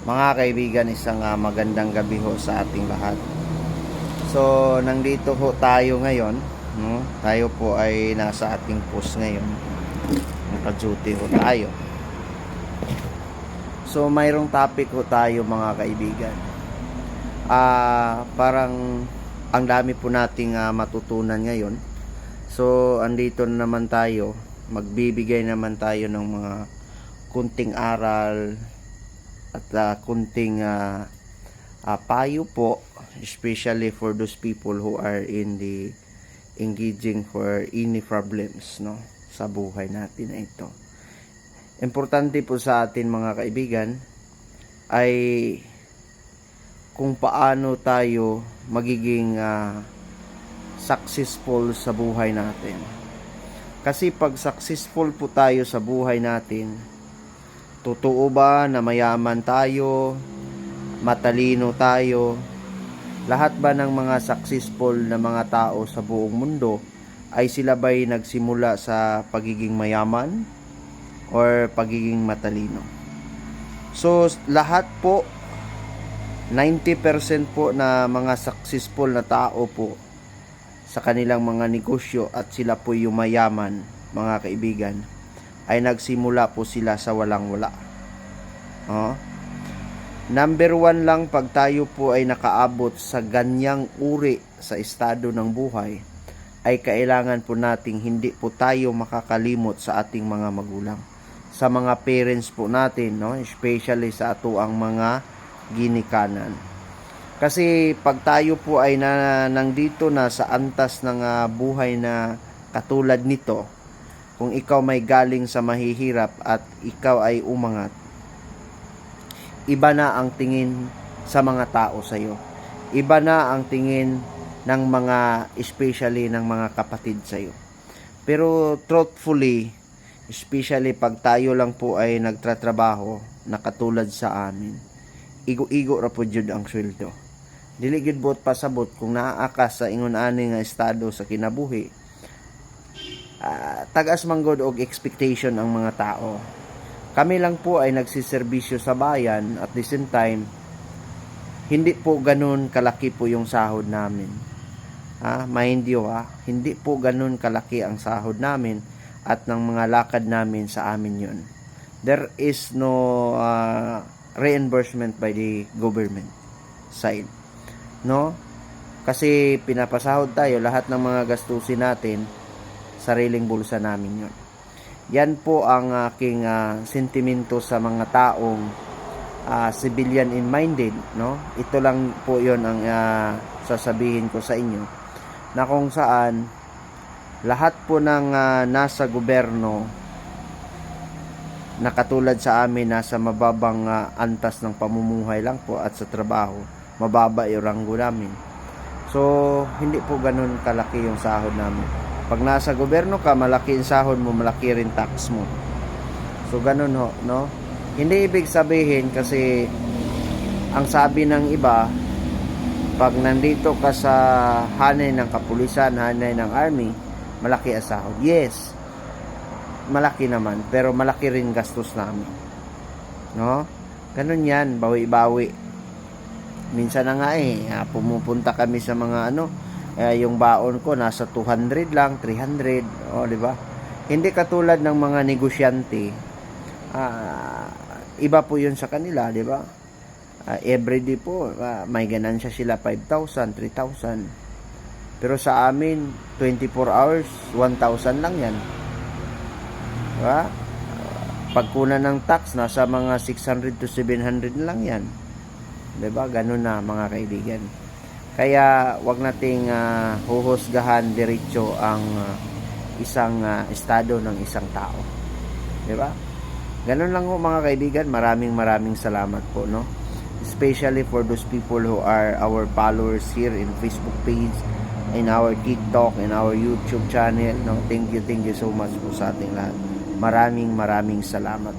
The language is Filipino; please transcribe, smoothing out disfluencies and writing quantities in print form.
Mga kaibigan, isang magandang gabi ho sa ating lahat. So, nandito ho tayo ngayon, no? Tayo po ay nasa ating post ngayon. Naka-duty ho tayo. So, mayroong topic ho tayo mga kaibigan. Parang ang dami po nating matutunan ngayon. So, andito na naman tayo. Magbibigay naman tayo ng mga kunting aral at kunting payo po, especially for those people who are in the engaging for any problems, no, sa buhay natin na ito. Importante po sa atin mga kaibigan ay kung paano tayo magiging successful sa buhay natin. Kasi pag successful po tayo sa buhay natin, totoo ba na mayaman tayo, matalino tayo? Lahat ba ng mga successful na mga tao sa buong mundo ay sila ba'y nagsimula sa pagiging mayaman or pagiging matalino? So, lahat po, 90% po na mga successful na tao po sa kanilang mga negosyo at sila po yung mayaman, mga kaibigan, ay nagsimula po sila sa walang-wala. Number 1 lang, pag tayo po ay nakaabot sa ganyang uri sa estado ng buhay, ay kailangan po nating hindi po tayo makakalimot sa ating mga magulang, sa mga parents po natin, no? Especially sa ato ang mga ginikanan. Kasi pag tayo po ay nandito na sa antas ng buhay na katulad nito, kung ikaw may galing sa mahihirap at ikaw ay umangat, iba na ang tingin sa mga tao sa iyo. Iba na ang tingin ng mga, especially ng mga kapatid sa iyo. Pero truthfully, especially pag tayo lang po ay nagtratrabaho na katulad sa amin, igo-igo ra po jud ang sweldo. Dili gid bot pasabot kung naaakas sa ingon ani nga estado sa kinabuhi. Tagas manggod og expectation ang mga tao. Kami lang po ay nagsiserbisyo sa bayan at the same time hindi po ganun kalaki po yung sahod namin. Mind you, hindi po ganun kalaki ang sahod namin at ng mga lakad namin sa amin yun. There is no reimbursement by the government side, no? Kasi pinapasahod tayo, lahat ng mga gastusin natin sariling bulsa namin yun. Yan po ang aking sentimento sa mga taong civilian in minded, no? Ito lang po yon ang sasabihin ko sa inyo, na kung saan lahat po ng nasa gobyerno na katulad sa amin, nasa mababang antas ng pamumuhay lang po at sa trabaho mababa yung ranggo namin. So hindi po ganun kalaki yung sahod namin. Pag nasa gobyerno ka, malaki ang sahod mo, malaki rin tax mo. So, ganun ho, no? Hindi ibig sabihin kasi ang sabi ng iba, pag nandito ka sa hanay ng kapulisan, hanay ng army, malaki ang sahod. Yes, malaki naman, pero malaki rin gastos namin. No? Ganun yan, bawi-bawi. Minsan na nga pumupunta kami sa mga yung baon ko nasa 200 lang, 300, di ba? Hindi katulad ng mga negosyante. Iba po 'yun sa kanila, di ba? Everyday po may ganansya sila 5,000, 3,000. Pero sa amin 24 hours, 1,000 lang 'yan. Di ba? Pagkunan ng tax nasa mga 600 to 700 lang 'yan. Di ba? Ganun na mga kaibigan. Kaya wag nating huhusgahan diretso ang isang estado ng isang tao. 'Di ba? Ganun lang ho mga kaibigan. Maraming salamat po, no? Especially for those people who are our followers here in Facebook page, in our TikTok, in our YouTube channel, no? Thank you so much po sa ating lahat. Maraming salamat.